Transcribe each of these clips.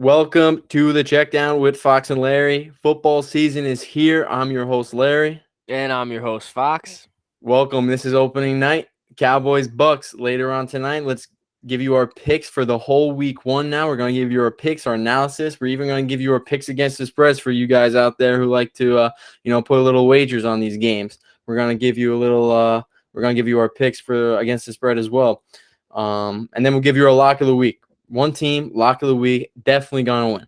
Welcome to the Check Down with Fox and Larry. Football season is here. I'm your host, Larry. And I'm your host, Fox. Welcome. This is opening night. Cowboys Bucks later on tonight. Let's give you our picks for the whole week one now. We're going to give you our picks, our analysis. We're even going to give you our picks against the spreads for you guys out there who like to put a little wagers on these games. We're going to give you our picks for against the spread as well. And then we'll give you our lock of the week. One team, lock of the week, definitely going to win.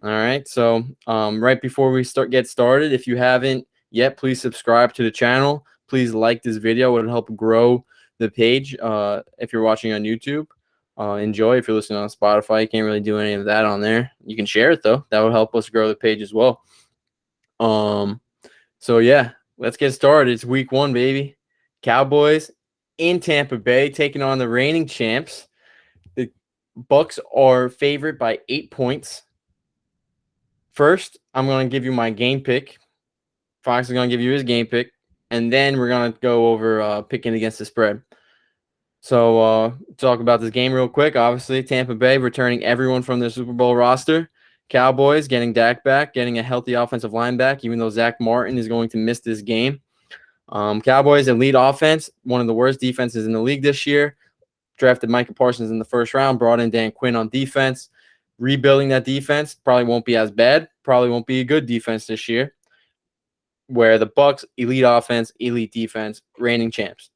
All right. So right before we get started, if you haven't yet, please subscribe to the channel. Please like this video. It would help grow the page. If you're watching on YouTube, enjoy. If you're listening on Spotify, you can't really do any of that on there. You can share it, though. That would help us grow the page as well. So, yeah, let's get started. It's week one, baby. Cowboys in Tampa Bay taking on the reigning champs. The Bucks are favored by 8 points. First, I'm going to give you my game pick. Fox is going to give you his game pick. And then we're going to go over picking against the spread. So talk about this game real quick. Obviously, Tampa Bay returning everyone from their Super Bowl roster. Cowboys getting Dak back, getting a healthy offensive line back, even though Zach Martin is going to miss this game. Cowboys elite offense, one of the worst defenses in the league this year. Drafted Micah Parsons in the first round, brought in Dan Quinn on defense. Rebuilding that defense probably won't be as bad, probably won't be a good defense this year, where the Bucks, elite offense, elite defense, reigning champs.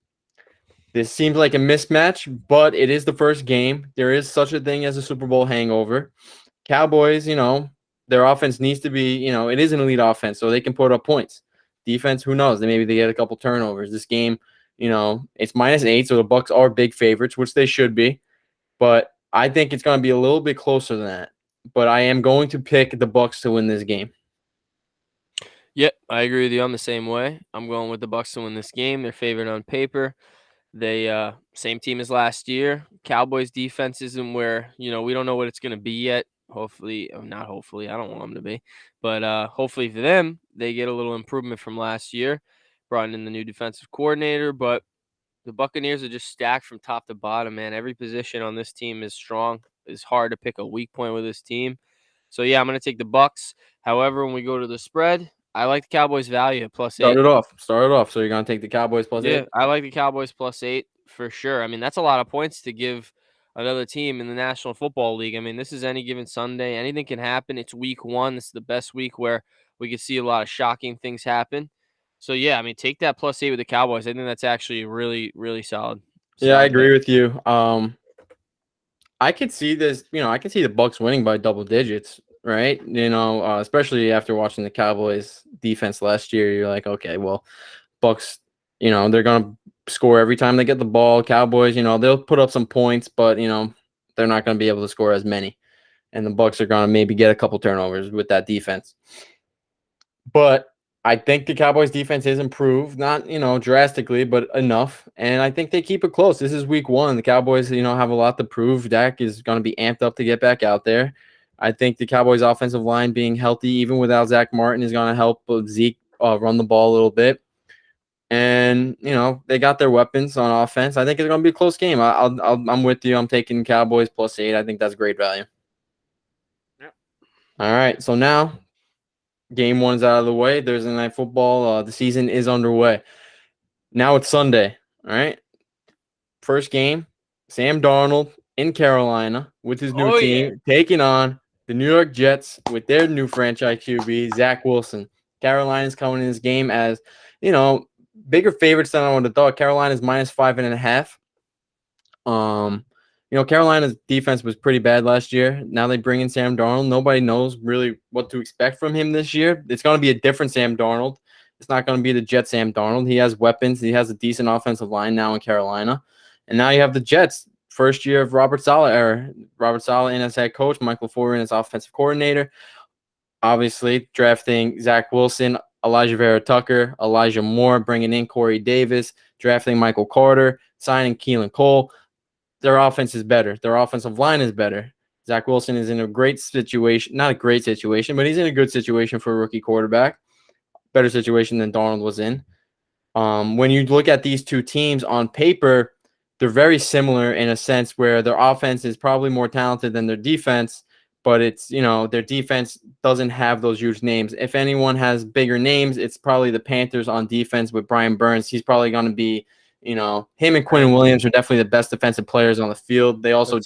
This seems like a mismatch, but it is the first game. There is such a thing as a Super Bowl hangover. Cowboys, their offense needs to be, it is an elite offense, so they can put up points. Defense, who knows? Maybe they get a couple turnovers. This game, it's -8, so the Bucks are big favorites, which they should be. But I think it's going to be a little bit closer than that. But I am going to pick the Bucks to win this game. Yep, I agree with you. I'm the same way. I'm going with the Bucks to win this game. They're favored on paper. They same team as last year. Cowboys defense isn't where, we don't know what it's going to be yet. Hopefully, not hopefully, I don't want them to be. But hopefully for them, they get a little improvement from last year. Brought in the new defensive coordinator, but the Buccaneers are just stacked from top to bottom, man. Every position on this team is strong. It's hard to pick a weak point with this team. So, yeah, I'm going to take the Bucks. However, when we go to the spread, I like the Cowboys value at +8. Start it off. So you're going to take the Cowboys +8? Yeah, I like the Cowboys +8 for sure. I mean, that's a lot of points to give another team in the National Football League. I mean, this is any given Sunday. Anything can happen. It's week one. This is the best week where we can see a lot of shocking things happen. So, yeah, I mean, take that +8 with the Cowboys. I think that's actually really, really solid. Yeah, I agree with you. I could see this, I could see the Bucks winning by double digits, right? Especially after watching the Cowboys defense last year, you're like, okay, well, Bucks, they're going to score every time they get the ball. Cowboys, they'll put up some points, but, they're not going to be able to score as many. And the Bucks are going to maybe get a couple turnovers with that defense. But I think the Cowboys defense is improved, not, drastically, but enough. And I think they keep it close. This is week one. The Cowboys, have a lot to prove. Dak is going to be amped up to get back out there. I think the Cowboys offensive line being healthy, even without Zach Martin, is going to help Zeke run the ball a little bit. And, they got their weapons on offense. I think it's going to be a close game. I'm with you. I'm taking Cowboys +8. I think that's great value. Yep. All right. So now game one's out of the way. Thursday Night Football. The season is underway. Now it's Sunday. All right. First game, Sam Darnold in Carolina with his new team, taking on the New York Jets with their new franchise QB, Zach Wilson. Carolina's coming in this game as, bigger favorites than I would have thought. Carolina's -5.5. Carolina's defense was pretty bad last year. Now they bring in Sam Darnold. Nobody knows really what to expect from him this year. It's going to be a different Sam Darnold. It's not going to be the Jet Sam Darnold. He has weapons. He has a decent offensive line now in Carolina. And now you have the Jets, first year of Robert Saleh in as head coach, Mike LaFleur in as offensive coordinator. Obviously, drafting Zach Wilson, Elijah Vera Tucker, Elijah Moore, bringing in Corey Davis, drafting Michael Carter, signing Keelan Cole. Their offense is better. Their offensive line is better. Zach Wilson is in a great situation. Not a great situation, but he's in a good situation for a rookie quarterback. Better situation than Darnold was in. When you look at these two teams on paper, they're very similar in a sense where their offense is probably more talented than their defense, but it's, their defense doesn't have those huge names. If anyone has bigger names, it's probably the Panthers on defense with Brian Burns. He's probably going to be, him and Quinn Williams are definitely the best defensive players on the field. They also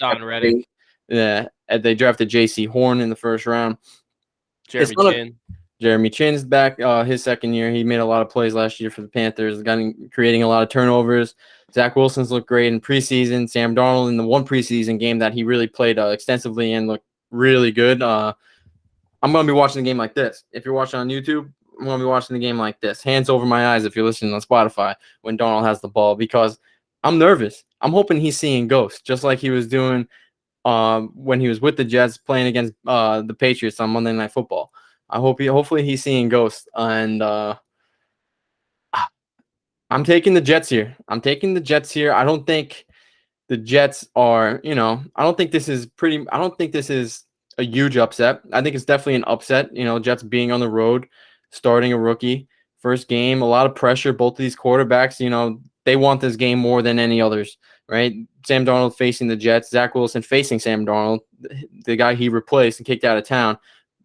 they drafted J.C. Horn in the first round. Jeremy Chinn's back his second year. He made a lot of plays last year for the Panthers, creating a lot of turnovers. Zach Wilson's looked great in preseason. Sam Darnold in the one preseason game that he really played extensively and looked really good. I'm going to be watching the game like this. If you're watching on YouTube, I'm going to be watching the game like this. Hands over my eyes if you're listening on Spotify when Darnold has the ball, because I'm nervous. I'm hoping he's seeing ghosts, just like he was doing when he was with the Jets playing against the Patriots on Monday Night Football. Hopefully he's seeing ghosts, and I'm taking the Jets here. I don't think the Jets are, I don't think this is a huge upset. I think it's definitely an upset, Jets being on the road, starting a rookie, first game, a lot of pressure. Both of these quarterbacks, they want this game more than any others, right? Sam Darnold facing the Jets, Zach Wilson facing Sam Darnold, the guy he replaced and kicked out of town.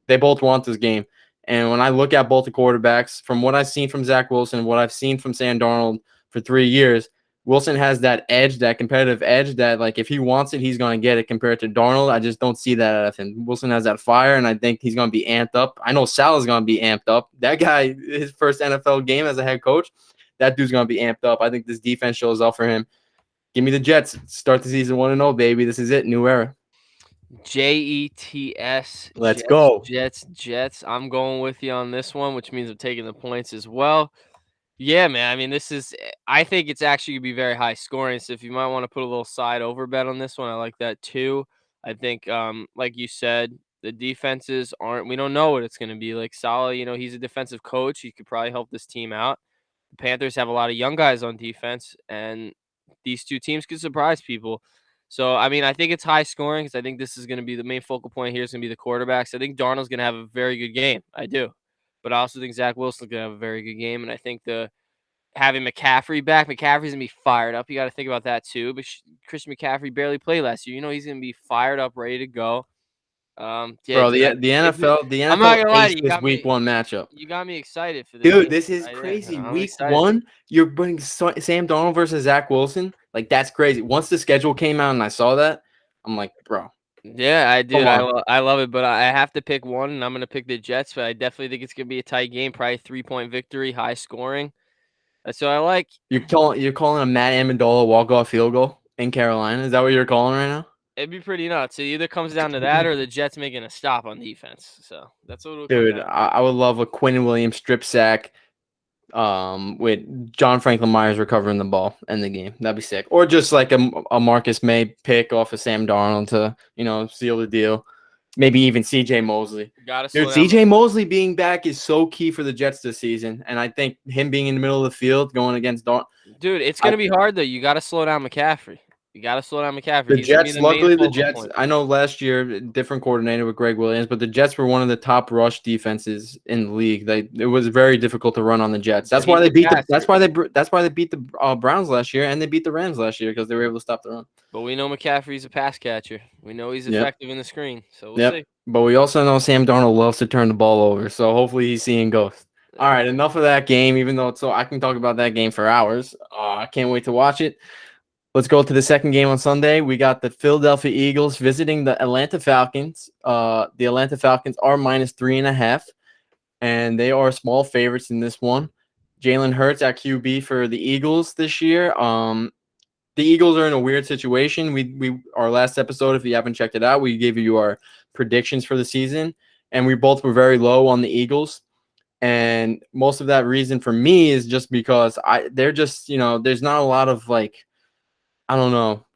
They both want this game. And when I look at both the quarterbacks, from what I've seen from Zach Wilson, what I've seen from Sam Darnold for 3 years, Wilson has that edge, that competitive edge that, like, if he wants it, he's going to get it compared to Darnold. I just don't see that out of him. Wilson has that fire, and I think he's going to be amped up. I know Salah's going to be amped up. That guy, his first NFL game as a head coach, that dude's going to be amped up. I think this defense shows up for him. Give me the Jets. Start the season 1-0, baby. This is it. New era. Jets. Let's go. Jets. I'm going with you on this one, which means I'm taking the points as well. Yeah, man. I mean, I think it's actually going to be very high scoring. So if you might want to put a little side over bet on this one, I like that too. I think, like you said, the defenses we don't know what it's going to be. Like Saleh, he's a defensive coach. He could probably help this team out. The Panthers have a lot of young guys on defense, and these two teams could surprise people. So, I mean, I think it's high scoring because I think this is going to be the main focal point here is going to be the quarterbacks. I think Darnold's going to have a very good game. I do. But I also think Zach Wilson's going to have a very good game. And I think having McCaffrey back, McCaffrey's going to be fired up. You got to think about that too. But Christian McCaffrey barely played last year. He's going to be fired up, ready to go. Yeah, bro, the NFL I'm not gonna lie to you, this week 1 matchup. You got me excited for this. Dude, this is crazy. Week 1, you're putting Sam Darnold versus Zach Wilson. Like, that's crazy. Once the schedule came out and I saw that, I'm like, bro. Yeah, I do. I love it, but I have to pick one, and I'm gonna pick the Jets. But I definitely think it's gonna be a tight game, probably 3-point victory, high scoring. So I like. You're calling a Matt Amendola walk-off field goal in Carolina? Is that what you're calling right now? It'd be pretty nuts. It either comes down to that or the Jets making a stop on defense. So that's what it'll come down to. I would love a Quinn Williams strip sack with John Franklin Myers recovering the ball in the game. That'd be sick. Or just like a Marcus May pick off of Sam Darnold to, seal the deal. Maybe even CJ Mosley. Dude, CJ Mosley being back is so key for the Jets this season. And I think him being in the middle of the field going against Darnold. Dude, it's going to be hard, though. You got to slow down McCaffrey. The Jets, luckily the Jets, I know last year, different coordinator with Greg Williams, but the Jets were one of the top rush defenses in the league. It was very difficult to run on the Jets. That's why they beat the Browns last year, and they beat the Rams last year because they were able to stop the run. But we know McCaffrey's a pass catcher. We know he's effective in the screen. So we'll see. But we also know Sam Darnold loves to turn the ball over. So hopefully he's seeing ghosts. All right, enough of that game, even though I can talk about that game for hours. I can't wait to watch it. Let's go to the second game on Sunday. We got the Philadelphia Eagles visiting the Atlanta Falcons. The Atlanta Falcons are -3.5, and they are small favorites in this one. Jalen Hurts at QB for the Eagles this year. The Eagles are in a weird situation. Our last episode, if you haven't checked it out, we gave you our predictions for the season, and we both were very low on the Eagles. And most of that reason for me is just because they're just, there's not a lot of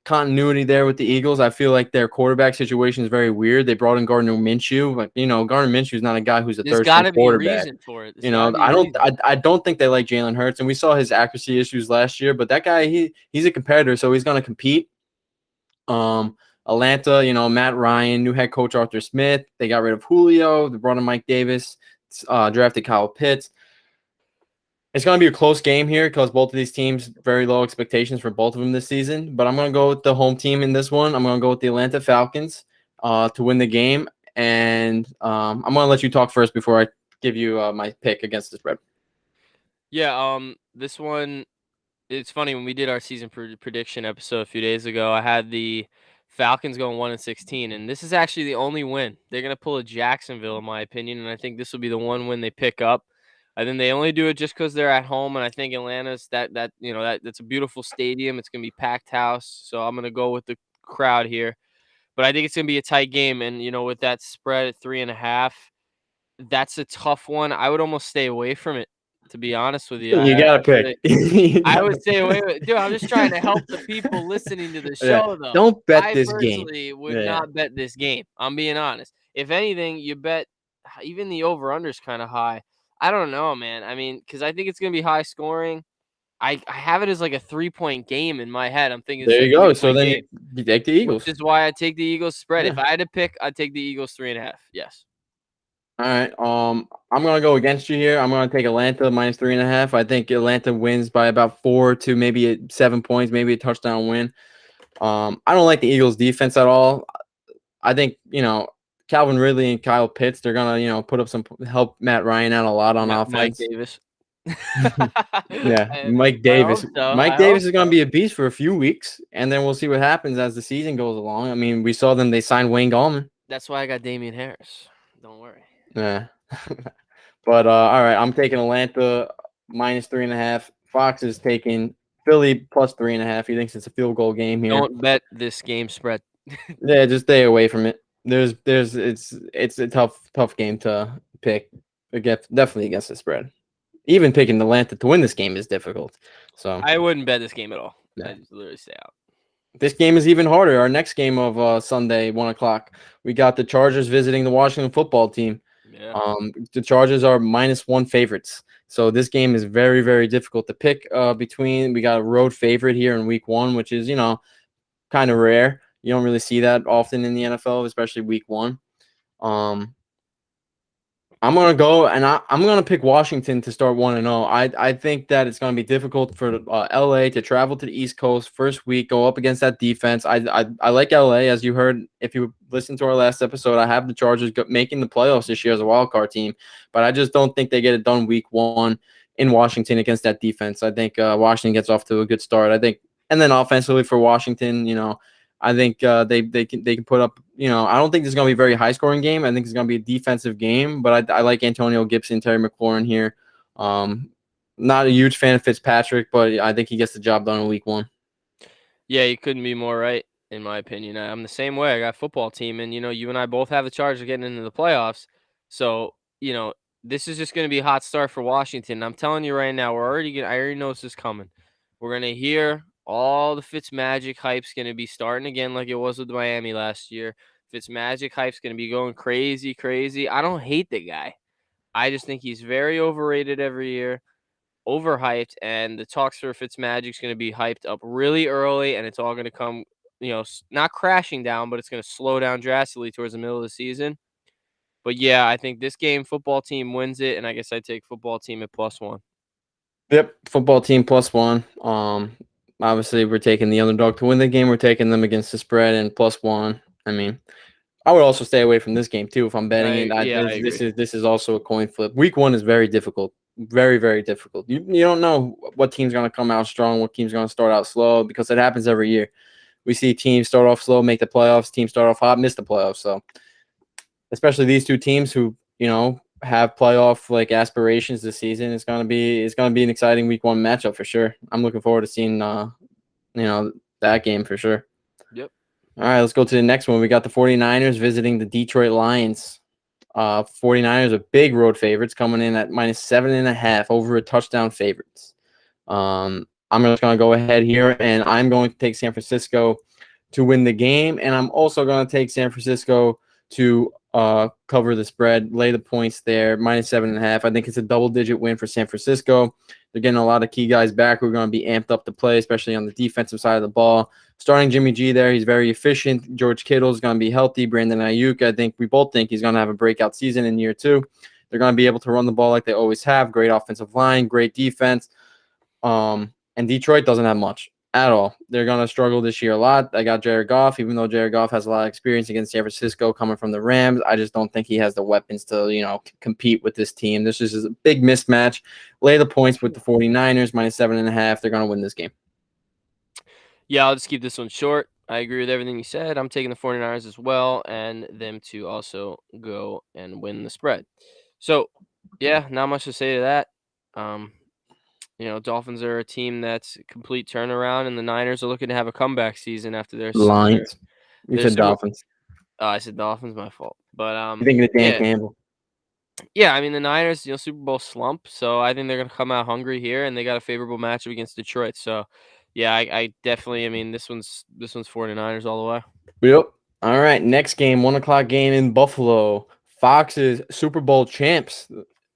continuity there with the Eagles. I feel like their quarterback situation is very weird. They brought in Gardner Minshew. Gardner Minshew is not a guy who's a third-string quarterback. Reason for it. I don't think they like Jalen Hurts, and we saw his accuracy issues last year. But that guy, he's a competitor, so he's going to compete. Atlanta, Matt Ryan, new head coach Arthur Smith. They got rid of Julio. They brought in Mike Davis. Drafted Kyle Pitts. It's going to be a close game here because both of these teams, very low expectations for both of them this season. But I'm going to go with the home team in this one. I'm going to go with the Atlanta Falcons to win the game. and I'm going to let you talk first before I give you my pick against the spread. Yeah, this one, it's funny when we did our season prediction episode a few days ago. I had the Falcons going 1-16, and this is actually the only win. They're gonna pull a Jacksonville, in my opinion, and I think this will be the one win they pick up. I think they only do it just because they're at home, and I think Atlanta's that's a beautiful stadium. It's gonna be packed house, so I'm gonna go with the crowd here. But I think it's gonna be a tight game, and with that spread at 3.5, that's a tough one. I would almost stay away from it, to be honest with you. You got to pick. I would stay away with dude, I'm just trying to help the people listening to the show, though. Don't bet I this game. personally would not bet this game. I'm being honest. If anything, you bet even the over-under is kind of high. I don't know, man. I mean, because I think it's going to be high scoring. I have it as like a 3-point game in my head. I'm thinking there it's you go. So game, then you take the Eagles. which is why I take the Eagles spread. Yeah. If I had to pick, I'd take the Eagles 3.5. Yes. All right. I'm gonna go against you here. I'm gonna take Atlanta minus 3.5. I think Atlanta wins by about 4 to maybe 7 points, maybe a touchdown win. I don't like the Eagles defense at all. I think Calvin Ridley and Kyle Pitts, they're gonna put up some help Matt Ryan out a lot on offense. Mike Davis. Yeah, Mike Davis. Mike Davis is going to be a beast for a few weeks, and then we'll see what happens as the season goes along. I mean, we saw them; they signed Wayne Gallman. That's why I got Damian Harris. Don't worry. Yeah, but all right, I'm taking Atlanta minus 3.5. Fox is taking Philly plus 3.5. He thinks it's a field goal game here. Don't bet this game spread. Yeah, just stay away from it. It's a tough game to pick. Definitely against the spread. Even picking Atlanta to win this game is difficult. So I wouldn't bet this game at all. Yeah. I just literally stay out. This game is even harder. Our next game of Sunday, 1:00, we got the Chargers visiting the Washington football team. Yeah. The Chargers are -1 favorites. So this game is very, very difficult to pick between. We got a road favorite here in week 1, which is, kind of rare. You don't really see that often in the NFL, especially week 1. I'm going to go, and I'm going to pick Washington to start 1-0. I think that it's going to be difficult for LA to travel to the East Coast first week, go up against that defense. I like LA, as you heard. If you listened to our last episode, I have the Chargers making the playoffs this year as a wild card team, but I just don't think they get it done week 1 in Washington against that defense. I think Washington gets off to a good start. And then offensively for Washington, I think they can put up. I don't think this is going to be a very high scoring game. I think it's going to be a defensive game. But I like Antonio Gibson, Terry McLaurin here. Not a huge fan of Fitzpatrick, but I think he gets the job done in week 1. Yeah, you couldn't be more right, in my opinion. I'm the same way. I got a football team, and you and I both have the Chargers getting into the playoffs. So this is just going to be a hot start for Washington. I'm telling you right now, I already know this is coming. We're going to hear all the Fitzmagic hype's going to be starting again like it was with Miami last year. Fitzmagic hype's going to be going crazy. I don't hate the guy. I just think he's very overrated every year, overhyped, and the talks for Fitzmagic's going to be hyped up really early, and it's all going to come, not crashing down, but it's going to slow down drastically towards the middle of the season. But yeah, I think this game, football team wins it, and I guess I take football team at +1. Yep, football team +1. Obviously, we're taking the underdog to win the game. We're taking them against the spread and +1. I mean, I would also stay away from this game too if I'm betting it. This is also a coin flip. Week 1 is very difficult, very, very difficult. You don't know what team's going to come out strong, what team's going to start out slow, because it happens every year. We see teams start off slow, make the playoffs. Teams start off hot, miss the playoffs. So, especially these two teams who have playoff aspirations this season, it's gonna be an exciting week 1 matchup for sure. I'm looking forward to seeing that game for sure. Yep. All right, let's go to the next one. We got the 49ers visiting the Detroit Lions. 49ers are big road favorites, coming in at -7.5, over a touchdown favorites. I'm just gonna go ahead here, and I'm going to take San Francisco to win the game, and I'm also going to take San Francisco to cover the spread, lay the points there, -7.5. I think it's a double-digit win for San Francisco. They're getting a lot of key guys back who are going to be amped up to play, especially on the defensive side of the ball. Starting Jimmy G there, he's very efficient. George Kittle is going to be healthy. Brandon Ayuk, we both think he's going to have a breakout season in year 2. They're going to be able to run the ball like they always have. Great offensive line, great defense. And Detroit doesn't have much at all. They're going to struggle this year a lot. I got Jared Goff, even though Jared Goff has a lot of experience against San Francisco coming from the Rams. I just don't think he has the weapons to, compete with this team. This is a big mismatch. Lay the points with the 49ers, -7.5. They're going to win this game. Yeah, I'll just keep this one short. I agree with everything you said. I'm taking the 49ers as well and them to also go and win the spread. So, yeah, not much to say to that. Dolphins are a team that's a complete turnaround, and the Niners are looking to have a comeback season after Lions. You their said Super. Dolphins. I said Dolphins, my fault. But You thinking of Dan yeah, Campbell? yeah. I mean, the Niners, Super Bowl slump, so I think they're gonna come out hungry here, and they got a favorable matchup against Detroit. So, yeah, I definitely. I mean, this one's 49ers all the way. Yep. All right. Next game, 1 o'clock game in Buffalo. Fox's Super Bowl champs.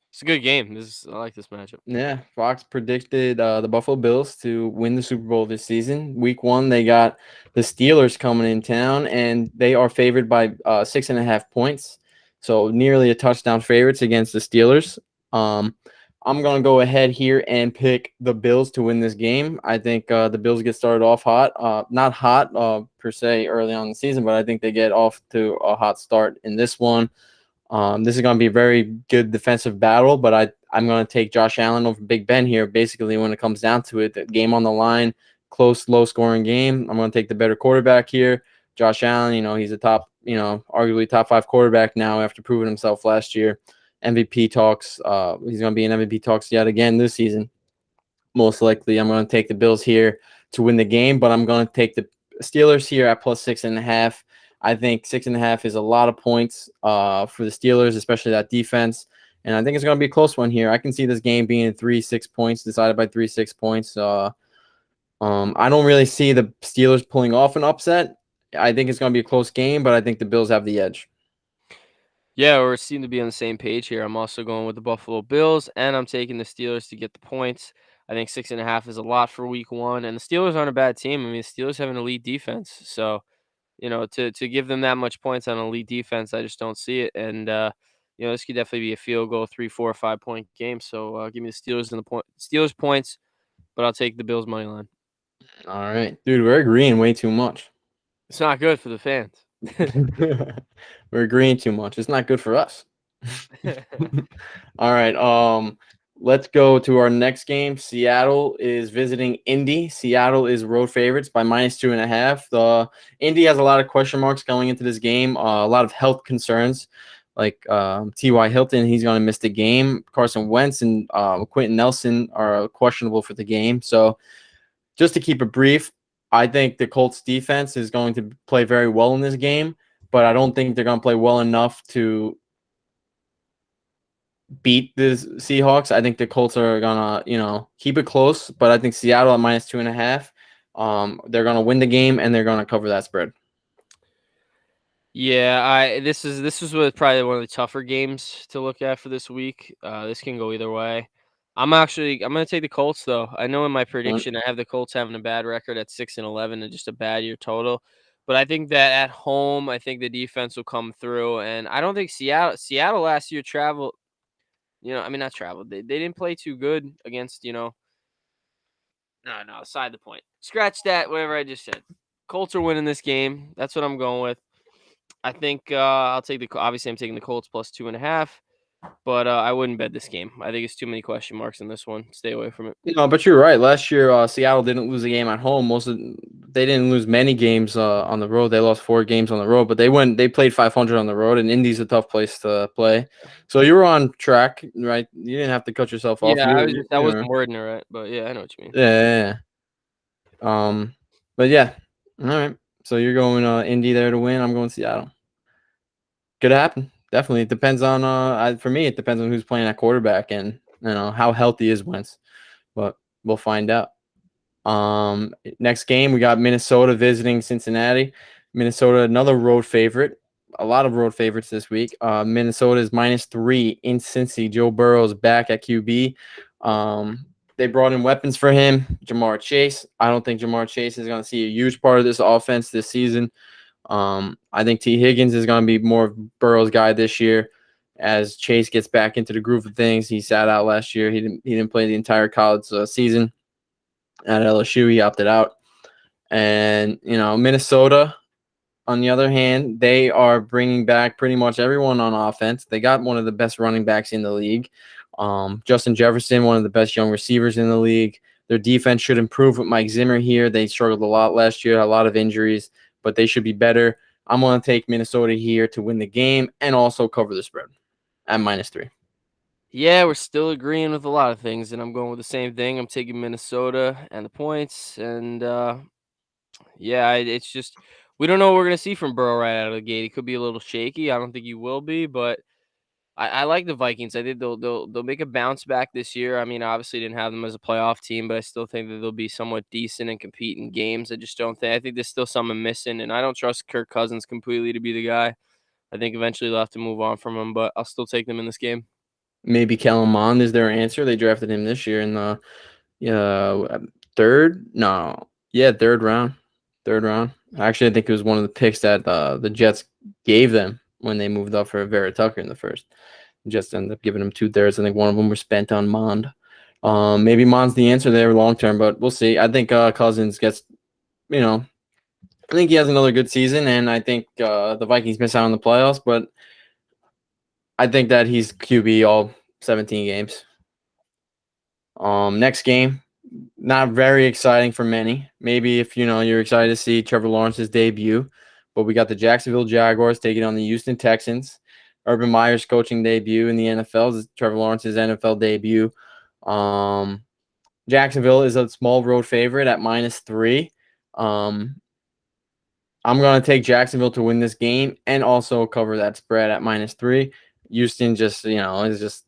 It's a good game. I like this matchup. Yeah, Fox predicted the Buffalo Bills to win the Super Bowl this season. Week 1, they got the Steelers coming in town, and they are favored by 6.5 points. So nearly a touchdown favorites against the Steelers. I'm going to go ahead here and pick the Bills to win this game. I think the Bills get started off hot. Not hot per se early on in the season, but I think they get off to a hot start in this one. This is going to be a very good defensive battle, but I'm going to take Josh Allen over Big Ben here. Basically, when it comes down to it, the game on the line, close, low-scoring game. I'm going to take the better quarterback here. Josh Allen, he's a top, arguably top 5 quarterback now after proving himself last year. MVP talks. He's going to be in MVP talks yet again this season. Most likely, I'm going to take the Bills here to win the game, but I'm going to take the Steelers here at +6.5. I think 6.5 is a lot of points for the Steelers, especially that defense. And I think it's going to be a close one here. I can see this game being 3-6 points, decided by 3-6 points. I don't really see the Steelers pulling off an upset. I think it's going to be a close game, but I think the Bills have the edge. Yeah, we seem to be on the same page here. I'm also going with the Buffalo Bills, and I'm taking the Steelers to get the points. I think 6.5 is a lot for Week 1, and the Steelers aren't a bad team. I mean, the Steelers have an elite defense, so to give them that much points on elite defense, I just don't see it. And this could definitely be a field goal, 3, 4, 5 point game. So give me the Steelers and Steelers points, but I'll take the Bills money line. All right, dude, we're agreeing way too much. It's not good for the fans. We're agreeing too much. It's not good for us. All right. Let's go to our next game. Seattle is visiting Indy. Seattle is road favorites by -2.5. The Indy has a lot of question marks going into this game. A lot of health concerns, like T.Y. Hilton. He's going to miss the game. Carson Wentz and Quentin Nelson are questionable for the game. So, just to keep it brief, I think the Colts defense is going to play very well in this game, but I don't think they're going to play well enough to beat the Seahawks. I think the Colts are gonna, keep it close, but I think Seattle at -2.5. They're gonna win the game and they're gonna cover that spread. Yeah, this is probably one of the tougher games to look at for this week. This can go either way. I'm gonna take the Colts though. I know in my prediction I have the Colts having a bad record at 6-11 and just a bad year total. But I think that at home, I think the defense will come through, and I don't think Seattle last year traveled. Not traveled. They didn't play too good against. No. Aside the point. Scratch that. Whatever I just said. Colts are winning this game. That's what I'm going with. I think obviously I'm taking the Colts +2.5, but I wouldn't bet this game. I think it's too many question marks in this one. Stay away from it. But you're right. Last year, Seattle didn't lose a game at home. They didn't lose many games on the road. They lost 4 games on the road, but they played 500 on the road, and Indy's a tough place to play. So you were on track, right? You didn't have to cut yourself off. Yeah, I wasn't wording it right, but yeah, I know what you mean. Yeah. But yeah. All right. So you're going Indy there to win. I'm going Seattle. Could happen. Definitely. It depends on for me, it depends on who's playing at quarterback and how healthy is Wentz. But we'll find out. Next game, we got Minnesota visiting Cincinnati. Minnesota, another road favorite. A lot of road favorites this week. Minnesota is -3 in Cincy. Joe Burrow's back at QB. They brought in weapons for him. Jamar Chase. I don't think Jamar Chase is going to see a huge part of this offense this season. I think T. Higgins is going to be more of Burrow's guy this year as Chase gets back into the groove of things. He sat out last year. He didn't play the entire college season at LSU. He opted out. And, Minnesota, on the other hand, they are bringing back pretty much everyone on offense. They got one of the best running backs in the league. Justin Jefferson, one of the best young receivers in the league. Their defense should improve with Mike Zimmer here. They struggled a lot last year, a lot of injuries, but they should be better. I'm going to take Minnesota here to win the game and also cover the spread at -3. Yeah, we're still agreeing with a lot of things, and I'm going with the same thing. I'm taking Minnesota and the points, and yeah, it's just we don't know what we're gonna see from Burrow right out of the gate. He could be a little shaky. I don't think he will be, but I like the Vikings. I think they'll make a bounce back this year. I mean, obviously didn't have them as a playoff team, but I still think that they'll be somewhat decent and compete in games. I just don't think. I think there's still something missing, and I don't trust Kirk Cousins completely to be the guy. I think eventually they'll have to move on from him, but I'll still take them in this game. Maybe Kellen Mond is their answer. They drafted him this year in the third. No, yeah, third round. Third round. Actually, I think it was one of the picks that the Jets gave them when they moved up for Vera Tucker in the first. Just ended up giving him 2/3. I think one of them was spent on Mond. Maybe Mond's the answer there long term, but we'll see. I think Cousins gets, I think he has another good season, and I think the Vikings miss out on the playoffs, but I think that he's QB all 17 games. Next game, not very exciting for many. Maybe if you're excited to see Trevor Lawrence's debut, but we got the Jacksonville Jaguars taking on the Houston Texans. Urban Meyer's coaching debut in the NFL is Trevor Lawrence's NFL debut. Jacksonville is a small road favorite at -3. I'm going to take Jacksonville to win this game and also cover that spread at -3. Houston just, is just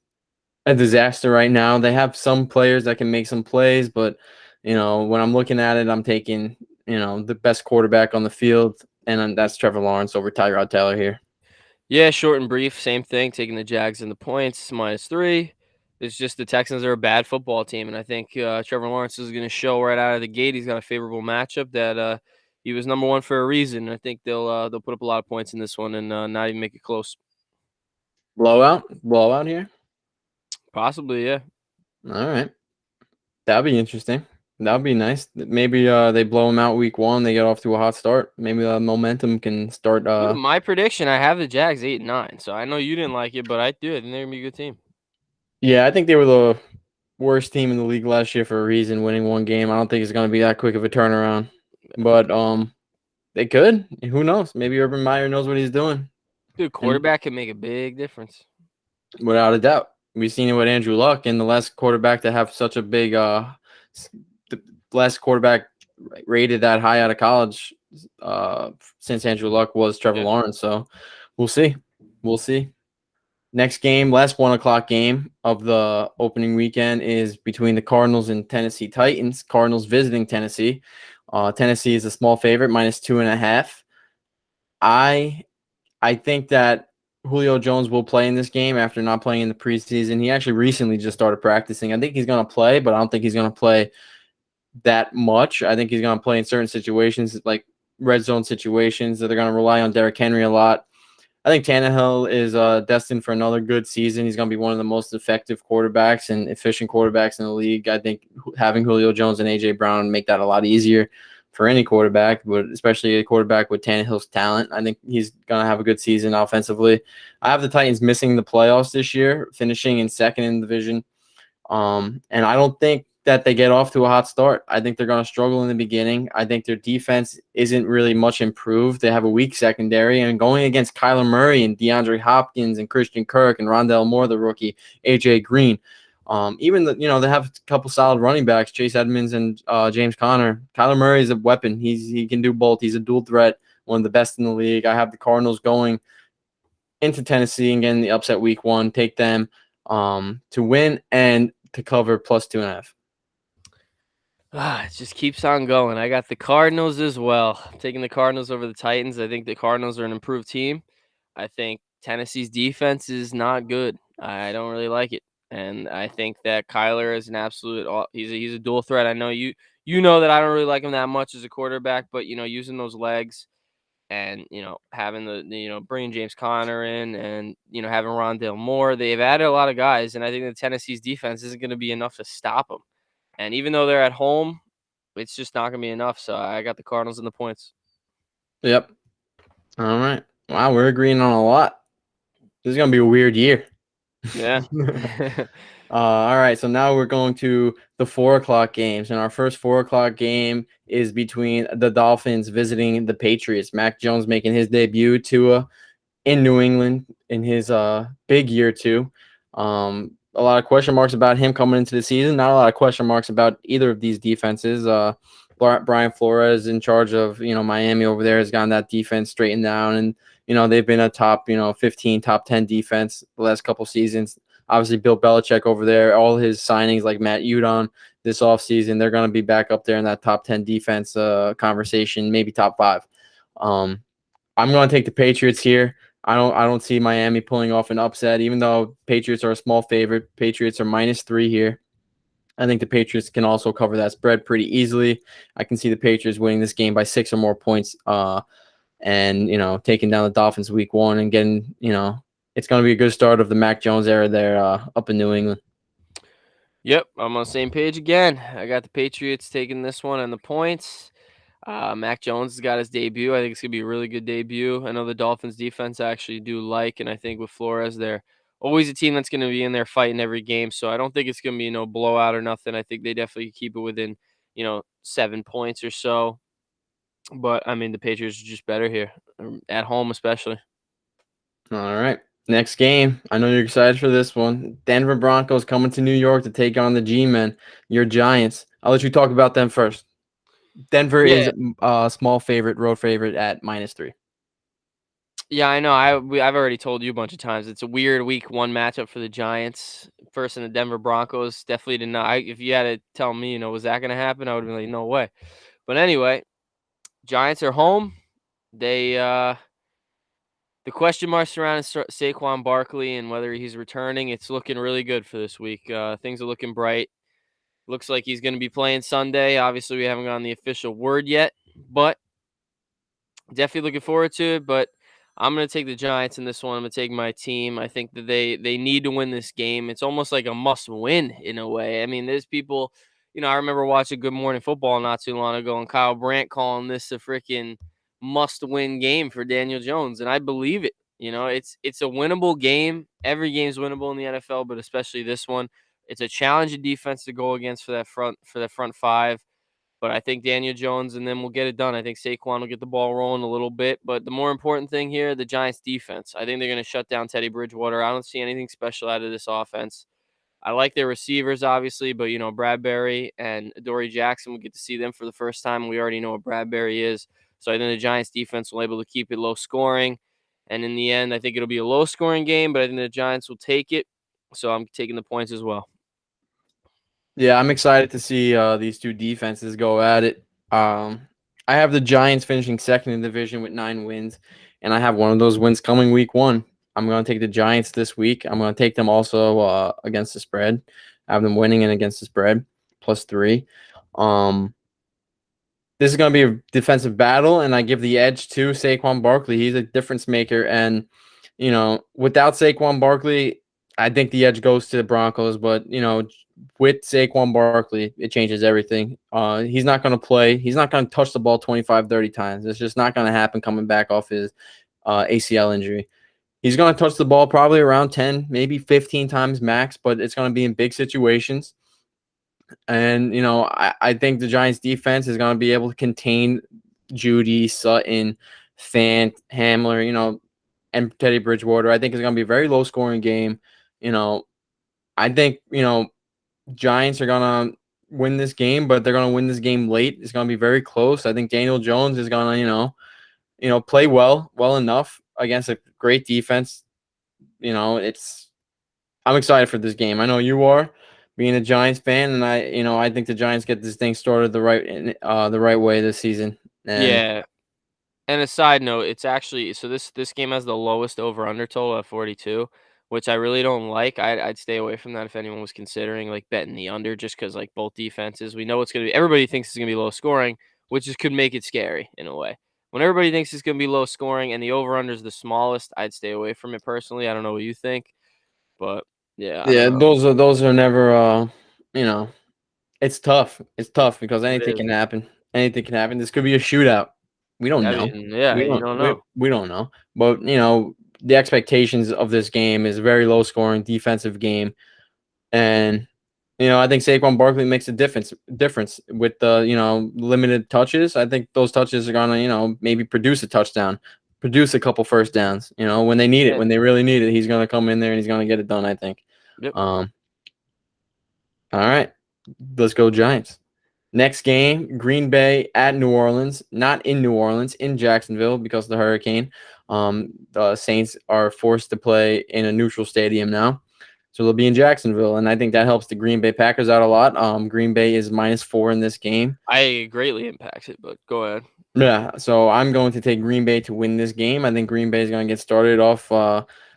a disaster right now. They have some players that can make some plays, but, when I'm looking at it, I'm taking, the best quarterback on the field, and that's Trevor Lawrence over Tyrod Taylor here. Yeah, short and brief, same thing. Taking the Jags and the points, -3. It's just the Texans are a bad football team, and I think Trevor Lawrence is going to show right out of the gate. He's got a favorable matchup that he was number one for a reason. I think they'll put up a lot of points in this one and not even make it close. Blowout here. Possibly, yeah. All right, that'd be interesting. That'd be nice. Maybe they blow them out week 1. They get off to a hot start. Maybe the momentum can start. My prediction, I have the Jags 8-9. So I know you didn't like it, but I do. I think they're gonna be a good team. Yeah, I think they were the worst team in the league last year for a reason, winning one game. I don't think it's going to be that quick of a turnaround. But they could. Who knows? Maybe Urban Meyer knows what he's doing. Good quarterback can make a big difference. Without a doubt. We've seen it with Andrew Luck, and the last quarterback to have such a big the last quarterback rated that high out of college since Andrew Luck was Trevor Lawrence. So we'll see. We'll see. Next game, last 1:00 game of the opening weekend is between the Cardinals and Tennessee Titans. Cardinals visiting Tennessee. Tennessee is a small favorite, -2.5. I think that Julio Jones will play in this game after not playing in the preseason. He actually recently just started practicing. I think he's going to play, but I don't think he's going to play that much. I think he's going to play in certain situations, like red zone situations, that they're going to rely on Derrick Henry a lot. I think Tannehill is destined for another good season. He's going to be one of the most effective quarterbacks and efficient quarterbacks in the league. I think having Julio Jones and A.J. Brown make that a lot easier for any quarterback, but especially a quarterback with Tannehill's talent. I think he's going to have a good season offensively. I have the Titans missing the playoffs this year, finishing in second in the division. And I don't think that they get off to a hot start. I think they're going to struggle in the beginning. I think their defense isn't really much improved. They have a weak secondary, and going against Kyler Murray and DeAndre Hopkins and Christian Kirk and Rondale Moore, the rookie, A.J. Green. Even they have a couple solid running backs, Chase Edmonds and James Conner. Kyler Murray is a weapon. He can do both. He's a dual threat, one of the best in the league. I have the Cardinals going into Tennessee and getting the upset week 1. Take them to win and to cover +2.5. It just keeps on going. I got the Cardinals as well. I'm taking the Cardinals over the Titans. I think the Cardinals are an improved team. I think Tennessee's defense is not good. I don't really like it. And I think that Kyler is an absolute he's a dual threat. I know you know that I don't really like him that much as a quarterback, but using those legs and having bringing James Conner in and having Rondale Moore, they've added a lot of guys, and I think the Tennessee's defense isn't going to be enough to stop them. And even though they're at home, it's just not gonna be enough. So I got the Cardinals in the points. Yep. All right. Wow, we're agreeing on a lot. This is gonna be a weird year. Yeah. All right, so now we're going to the 4 o'clock games, and our first 4 o'clock game is between the Dolphins visiting the Patriots. Mac Jones making his debut, Tua in New England in his big year too. A lot of question marks about him coming into the season. Not a lot of question marks about either of these defenses. Brian Flores in charge of Miami over there has gotten that defense straightened down, and they've been a top 15, top 10 defense the last couple seasons. Obviously, Bill Belichick over there, all his signings like Matt Judon this offseason, they're going to be back up there in that top 10 defense conversation, maybe top 5. I'm going to take the Patriots here. I don't see Miami pulling off an upset, even though Patriots are a small favorite. Patriots are -3 here. I think the Patriots can also cover that spread pretty easily. I can see the Patriots winning this game by 6 or more points, and taking down the Dolphins week 1 and getting it's going to be a good start of the Mac Jones era there up in New England. Yep, I'm on the same page again. I got the Patriots taking this one and the points. Mac Jones has got his debut. I think it's going to be a really good debut. I know the Dolphins defense I actually do like, and I think with Flores, they're always a team that's going to be in there fighting every game. So I don't think it's going to be no blowout or nothing. I think they definitely keep it within, 7 points or so. But, I mean, the Patriots are just better here, at home especially. All right. Next game. I know you're excited for this one. Denver Broncos coming to New York to take on the G-Men, your Giants. I'll let you talk about them first. Denver is Yeah. a small favorite, road favorite at -3. Yeah, I know. I've already told you a bunch of times. It's a weird week 1 matchup for the Giants. First in the Denver Broncos. Definitely did not. If you had to tell me, was that going to happen? I would have been like, no way. But anyway, Giants are home. They the question marks surrounding Saquon Barkley and whether he's returning. It's looking really good for this week. Things are looking bright. Looks like he's going to be playing Sunday. Obviously, we haven't gotten the official word yet, but definitely looking forward to it. But I'm going to take the Giants in this one. I'm going to take my team. I think that they need to win this game. It's almost like a must win in a way. I mean, there's people, I remember watching Good Morning Football not too long ago and Kyle Brandt calling this a freaking must win game for Daniel Jones. And I believe it. It's a winnable game. Every game's winnable in the NFL, but especially this one. It's a challenging defense to go against for that front five. But I think Daniel Jones and them will get it done. I think Saquon will get the ball rolling a little bit. But the more important thing here, the Giants defense. I think they're going to shut down Teddy Bridgewater. I don't see anything special out of this offense. I like their receivers, obviously, but, Bradbury and Dory Jackson, we'll get to see them for the first time. We already know what Bradbury is. So I think the Giants defense will be able to keep it low scoring. And in the end, I think it'll be a low scoring game, but I think the Giants will take it. So I'm taking the points as well. Yeah, I'm excited to see these two defenses go at it. I have the Giants finishing second in the division with 9 wins, and I have one of those wins coming week 1. I'm going to take the Giants this week. I'm going to take them also against the spread. I have them winning and against the spread, +3. This is going to be a defensive battle, and I give the edge to Saquon Barkley. He's a difference maker, and without Saquon Barkley, I think the edge goes to the Broncos. But with Saquon Barkley, it changes everything. He's not going to play. He's not going to touch the ball 25, 30 times. It's just not going to happen coming back off his ACL injury. He's going to touch the ball probably around 10, maybe 15 times max, but it's going to be in big situations. And, I think the Giants defense is going to be able to contain Judy, Sutton, Fant, Hamler, and Teddy Bridgewater. I think it's going to be a very low scoring game. I think, Giants are going to win this game, but they're going to win this game late. It's going to be very close. I think Daniel Jones is going to, play well enough against a great defense. I'm excited for this game. I know you are, being a Giants fan, and I think the Giants get this thing started the right way this season. And Yeah. And a side note, it's actually so this game has the lowest over under total at 42, which I really don't like. I'd stay away from that if anyone was considering like betting the under, just because like both defenses, we know it's gonna be. Everybody thinks it's gonna be low scoring, which could make it scary in a way. When everybody thinks it's gonna be low scoring and the over under is the smallest, I'd stay away from it personally. I don't know what you think, but yeah, I don't yeah, know. those are never you know It's tough. It's tough because It anything is. can happen. Anything can happen. This could be a shootout. We don't I know. mean, yeah, We you don't. don't We, know. we don't know. But the expectations of this game is very low scoring defensive game, and I think Saquon Barkley makes a difference with the limited touches. I think those touches are gonna maybe produce a touchdown, produce a couple first downs. When they need it, Yeah. when they really need it, he's gonna come in there and he's gonna get it done. I think. Yep. All right, let's go Giants. Next game, Green Bay at New Orleans. Not in New Orleans, in Jacksonville because of the hurricane. The Saints are forced to play in a neutral stadium now. So they'll be in Jacksonville, and I think that helps the Green Bay Packers out a lot. Green Bay is -4 in this game. I greatly impacts it, but go ahead. Yeah, so I'm going to take Green Bay to win this game. I think Green Bay is going to get started off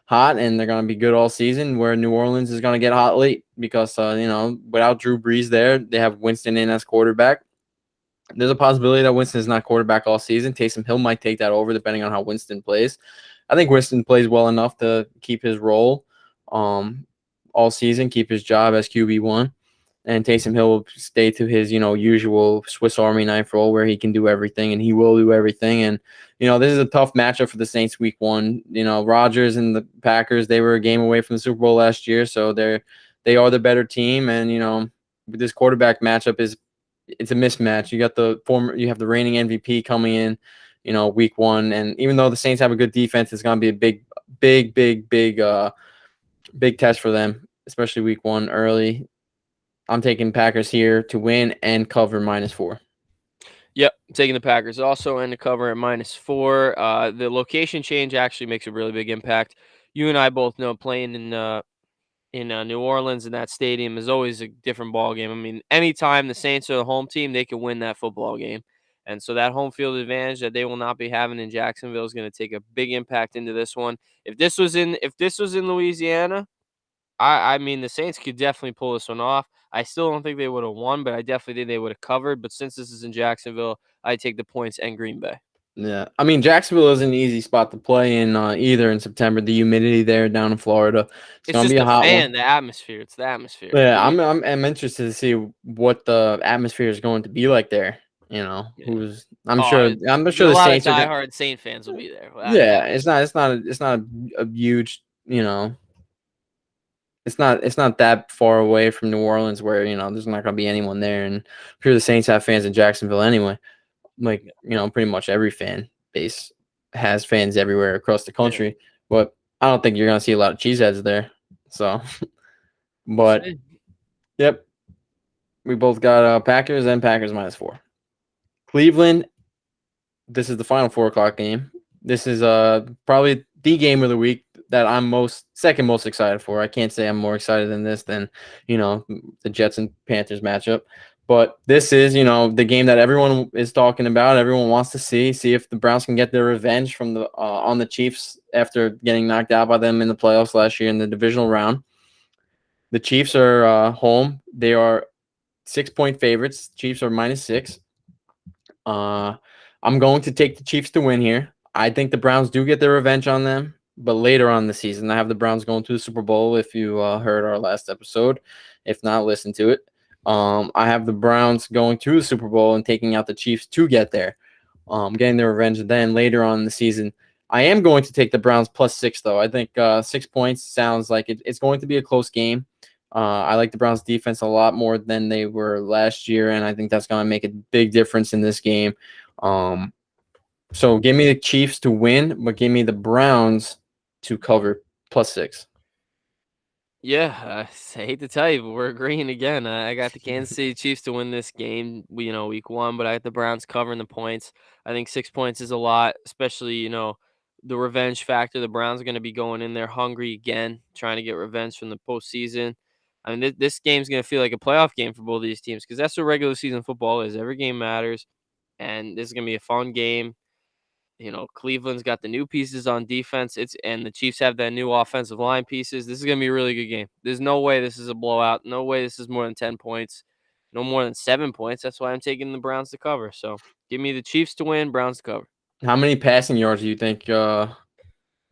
hot, and they're going to be good all season, where New Orleans is going to get hot late because, without Drew Brees there, they have Winston in as quarterback. There's a possibility that Winston is not quarterback all season. Taysom Hill might take that over depending on how Winston plays. I think Winston plays well enough to keep his role all season, keep his job as QB1. And Taysom Hill will stay to his, usual Swiss Army knife role where he can do everything and he will do everything. And, this is a tough matchup for the Saints week 1. Rodgers and the Packers, they were a game away from the Super Bowl last year. So they are the better team. And, this quarterback matchup it's a mismatch. You have the reigning MVP coming in, week 1. And even though the Saints have a good defense, it's going to be a big test for them, especially week 1 early. I'm taking Packers here to win and cover -4. Yep, taking the Packers also and the cover at -4. The location change actually makes a really big impact. You and I both know playing in New Orleans and that stadium is always a different ball game. I mean, anytime the Saints are the home team, they can win that football game. And so that home field advantage that they will not be having in Jacksonville is going to take a big impact into this one. If this was in Louisiana, I mean, the Saints could definitely pull this one off. I still don't think they would have won, but I definitely think they would have covered. But since this is in Jacksonville, I take the points and Green Bay. Yeah, I mean Jacksonville is an easy spot to play in either in September. The humidity there down in Florida, it's It's gonna be just a hot one. the atmosphere. It's the atmosphere. Yeah, I'm interested to see what the atmosphere is going to be like there. Yeah. I'm Oh, sure a the lot of Saints are gonna. diehard Saint fans will be there. Without a Yeah, doubt. it's not a huge it's not that far away from New Orleans where there's not gonna be anyone there, and I'm sure the Saints have fans in Jacksonville anyway. Like pretty much every fan base has fans everywhere across the Yeah, country, but I don't think you're gonna see a lot of cheeseheads there. So, we'll but see. yep, we both got Packers and Packers -4. Cleveland. This is the final 4 o'clock game. This is probably the game of the week that I'm second most excited for. I can't say I'm more excited than this than the Jets and Panthers matchup. But this is, the game that everyone is talking about. Everyone wants to see if the Browns can get their revenge from the on the Chiefs after getting knocked out by them in the playoffs last year in the divisional round. The Chiefs are home. They are 6-point favorites. Chiefs are -6. I'm going to take the Chiefs to win here. I think the Browns do get their revenge on them, but later on in the season, I have the Browns going to the Super Bowl. If you heard our last episode, if not, listen to it. I have the Browns going to the Super Bowl and taking out the Chiefs to get there, getting their revenge. Then later on in the season, I am going to take the Browns +6 though. I think 6 points sounds like it's going to be a close game. I like the Browns defense a lot more than they were last year, and I think that's going to make a big difference in this game. So give me the Chiefs to win, but give me the Browns to cover +6. Yeah, I hate to tell you, but we're agreeing again. I got the Kansas City Chiefs to win this game, week 1, but I got the Browns covering the points. I think 6 points is a lot, especially, the revenge factor. The Browns are going to be going in there hungry again, trying to get revenge from the postseason. I mean, this game's going to feel like a playoff game for both of these teams because that's what regular season football is. Every game matters, and this is going to be a fun game. Cleveland's got the new pieces on defense. And the Chiefs have that new offensive line pieces. This is gonna be a really good game. There's no way this is a blowout. No way this is more than 10 points. No more than 7 points. That's why I'm taking the Browns to cover. So give me the Chiefs to win, Browns to cover. How many passing yards do you think? You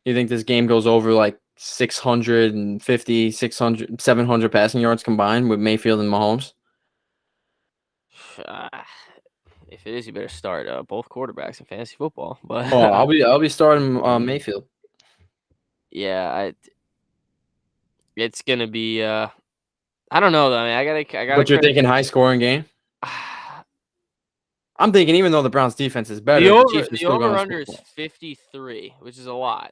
think this game goes over like 650, 600, 700 passing yards combined with Mayfield and Mahomes? If it is, you better start both quarterbacks in fantasy football. But Oh, I'll be starting Mayfield. yeah, it's gonna be. I don't know though. I mean, I gotta But you're kind thinking high scoring game? of. I'm thinking even though the Browns defense is better, the Chiefs are The still over gonna under score is points. 53, which is a lot.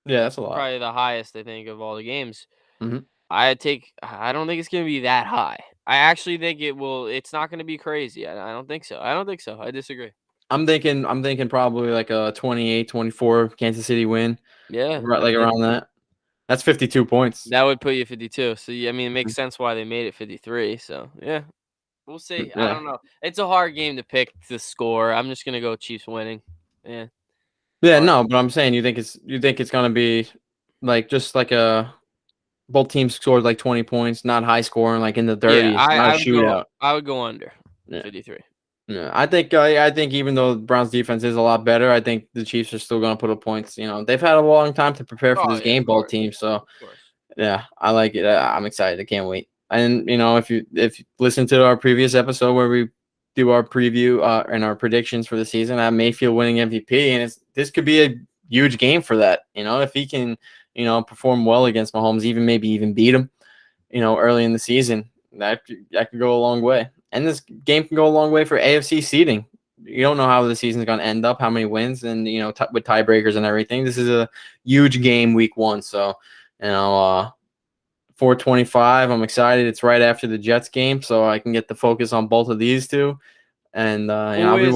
Yeah, that's a lot. Probably the highest I think of all the games. Mhm. I don't think it's gonna be that high. I actually think it will. It's not gonna be crazy. I don't think so. I don't think so. I disagree. I'm thinking probably like a 28-24 Kansas City win, Yeah, right, like around that. That's 52 points. that would put you at 52. So yeah, I mean, it makes Mhm. sense why they made it 53. So yeah, we'll see. I Yeah. don't know. It's a hard game to pick the score. I'm just gonna go Chiefs winning. Yeah, Yeah, hard. no, but I'm saying you think it's gonna be like just like a both teams scored like 20 points, not high scoring, like in the Yeah, 30s, not a shootout. I would go under Yeah. 53. Yeah, I think even though the Browns defense is a lot better, I think the Chiefs are still going to put up points. They've had a long time to prepare for Oh this yeah, game, of both course, teams. So of course. yeah, I like it. I'm excited. I can't wait. And if you listen to our previous episode where we do our preview and our predictions for the season, I have Mayfield winning MVP, and this could be a huge game for that. If he can perform well against Mahomes, maybe even beat him, early in the season, that could go a long way. And this game can go a long way for AFC seeding. You don't know how the season's going to end up, how many wins, and with tiebreakers and everything. This is a huge game, week 1. So, 425. I'm excited. It's right after the Jets game, so I can get the focus on both of these two. And I'll be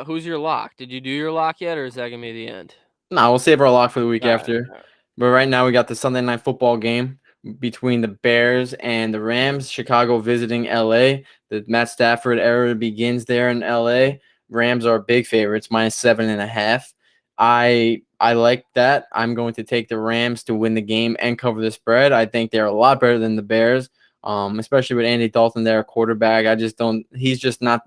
Who's your lock? Did you do your lock yet, or is that gonna be the end? no, we'll save our lock for the week All right, after. all right. But right now we got the Sunday night football game between the Bears and the Rams. Chicago visiting LA. The Matt Stafford era begins there in LA. Rams are big favorites, -7.5. I like that. I'm going to take the Rams to win the game and cover the spread. I think they're a lot better than the Bears, especially with Andy Dalton there, quarterback. I just don't. He's just not.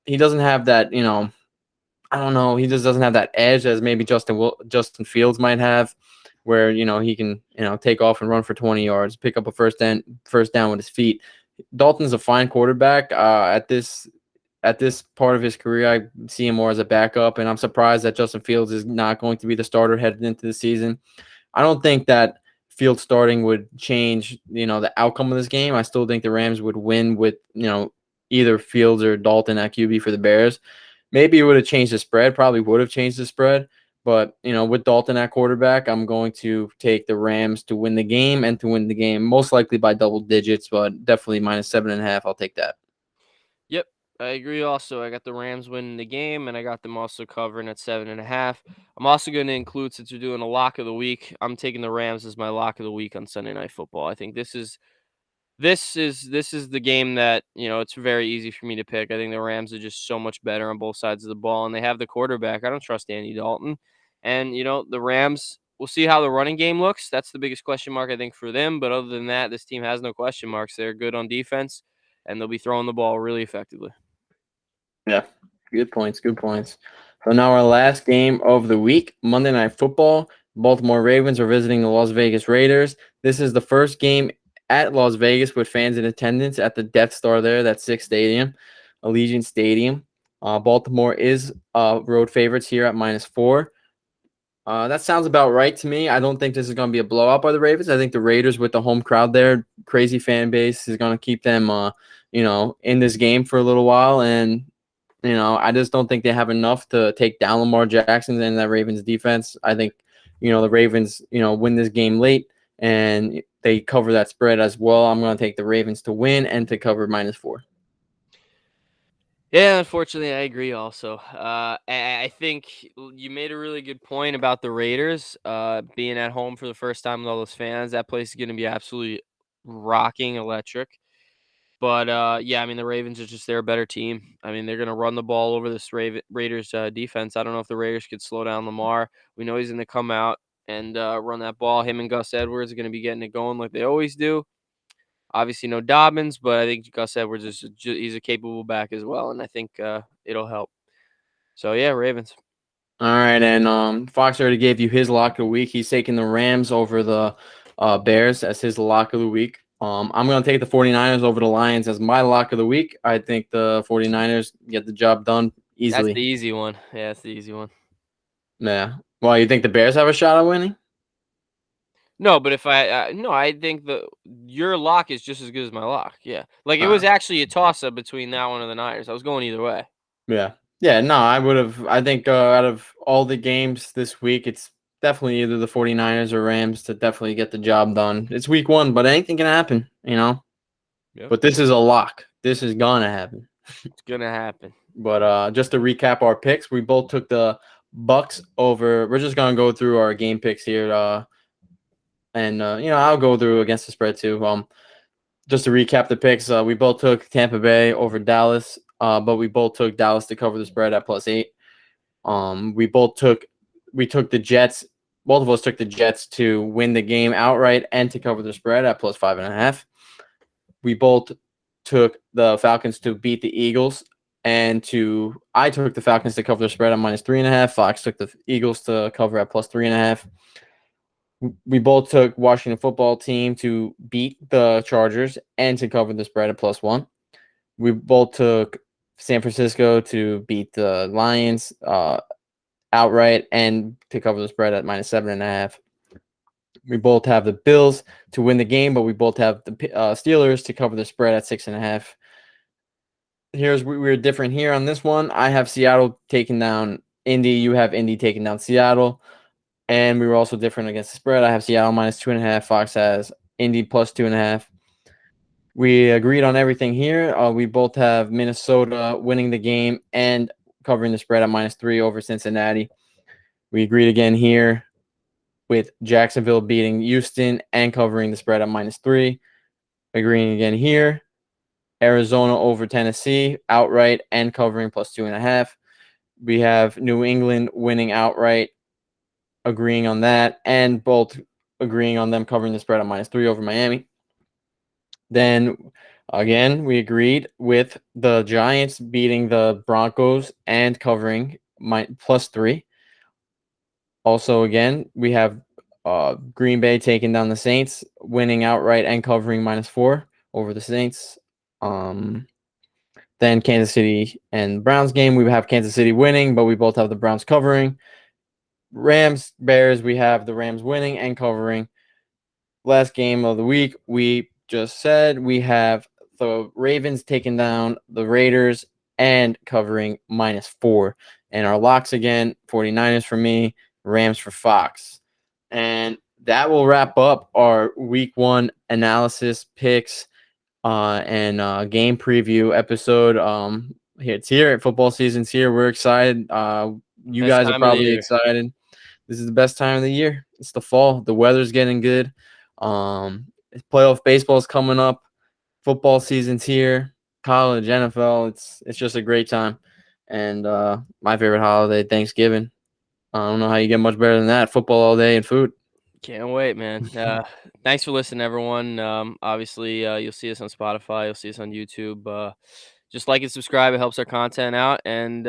He doesn't have that. I don't know. He just doesn't have that edge as maybe Justin Fields might have, where he can take off and run for 20 yards, pick up a first down with his feet. Dalton's a fine quarterback. At this part of his career, I see him more as a backup, and I'm surprised that Justin Fields is not going to be the starter headed into the season. I don't think that Fields starting would change the outcome of this game. I still think the Rams would win with either Fields or Dalton at QB for the Bears. Maybe it would have changed the spread, probably would have changed the spread. But, with Dalton at quarterback, I'm going to take the Rams to win the game and to win the game, most likely by double digits, but definitely -7.5. I'll take that. Yep, I agree. Also, I got the Rams winning the game, and I got them also covering at 7.5. I'm also going to include, since we're doing a lock of the week, I'm taking the Rams as my lock of the week on Sunday Night Football. I think this is the game that it's very easy for me to pick. I think the Rams are just so much better on both sides of the ball, and they have the quarterback. I don't trust Andy Dalton, and the Rams. We'll see how the running game looks. That's the biggest question mark I think for them. But other than that, this team has no question marks. They're good on defense, and they'll be throwing the ball really effectively. Yeah, good points. Good points. So now our last game of the week, Monday Night Football. Baltimore Ravens are visiting the Las Vegas Raiders. This is the first game at Las Vegas with fans in attendance at the Death Star there, that sixth stadium, Allegiant Stadium. Baltimore is road favorites here at -4. That sounds about right to me. I don't think this is going to be a blowout by the Ravens. I think the Raiders, with the home crowd there, crazy fan base, is going to keep them, in this game for a little while. And I just don't think they have enough to take down Lamar Jackson and that Ravens defense. I think, the Ravens, win this game late and they cover that spread as well. I'm going to take the Ravens to win and to cover -4. Yeah, unfortunately, I agree also. I think you made a really good point about the Raiders being at home for the first time with all those fans. That place is going to be absolutely rocking electric. But yeah, I mean, the Ravens are just they're a better team. I mean, they're going to run the ball over this Raiders defense. I don't know if the Raiders could slow down Lamar. We know he's going to come out and run that ball. Him and Gus Edwards are going to be getting it going like they always do. Obviously, no Dobbins, but I think Gus Edwards he's a capable back as well, and I think it'll help. So yeah, Ravens. All right, and Fox already gave you his lock of the week. He's taking the Rams over the Bears as his lock of the week. I'm going to take the 49ers over the Lions as my lock of the week. I think the 49ers get the job done That's the easily. easy one. Yeah, that's the easy one. Yeah. Well, you think the Bears have a shot at winning? No, but if no, I think your lock is just as good as my lock. Yeah, like it Uh, was actually a toss up between that one and the Niners. I was going either way. yeah. Yeah, no, I would have. I think out of all the games this week, it's definitely either the 49ers or Rams to definitely get the job done. It's week one, but anything can happen, you know? Yeah, But this is a lock. This is going to happen. it's gonna happen. But just to recap our picks, we both took the Bucks over. We're just going to go through our game picks here. And I'll go through against the spread too. Just to recap the picks, we both took Tampa Bay over Dallas, but we both took Dallas to cover the spread at +8. We took the Jets. Both of us took the Jets to win the game outright and to cover the spread at +5.5. We both took the Falcons to beat the Eagles, I took the Falcons to cover the spread at -3.5. Fox took the Eagles to cover at +3.5. We both took Washington football team to beat the Chargers and to cover the spread at +1. We both took San Francisco to beat the Lions outright and to cover the spread at -7.5. We both have the Bills to win the game, but we both have the Steelers to cover the spread at 6.5. We're different here on this one. I have Seattle taking down Indy. You have Indy taking down Seattle. And we were also different against the spread. I have Seattle -2.5. Fox has Indy +2.5. We agreed on everything here. We both have Minnesota winning the game and covering the spread at -3 over Cincinnati. We agreed again here with Jacksonville beating Houston and covering the spread at -3. Agreeing again here. Arizona over Tennessee outright and covering +2.5. We have New England winning outright, agreeing on that, and both agreeing on them covering the spread at -3 over Miami. Then again, we agreed with the Giants beating the Broncos and covering +3. Also, again, we have Green Bay taking down the Saints, winning outright and covering -4 over the Saints. Then Kansas City and Browns game, we have Kansas City winning, but we both have the Browns covering. Rams, Bears, we have the Rams winning and covering. Last game of the week, we just said we have the Ravens taking down the Raiders and covering -4. And our locks again, 49ers for me, Rams for Fox. And that will wrap up our week one analysis picks and game preview episode. It's here. Football season's here. We're excited. You Best guys are time of the probably year. excited. This is the best time of the year. It's the fall. The weather's getting good. Playoff baseball is coming up. Football season's here. College, NFL. It's just a great time. And my favorite holiday, Thanksgiving. I don't know how you get much better than that. Football all day and food. Can't wait, man. Thanks for listening, everyone. Obviously, you'll see us on Spotify. You'll see us on YouTube. Just like and subscribe. It helps our content out. And,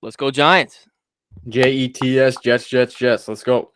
let's go Giants. Jets, Jets, Jets. Let's go.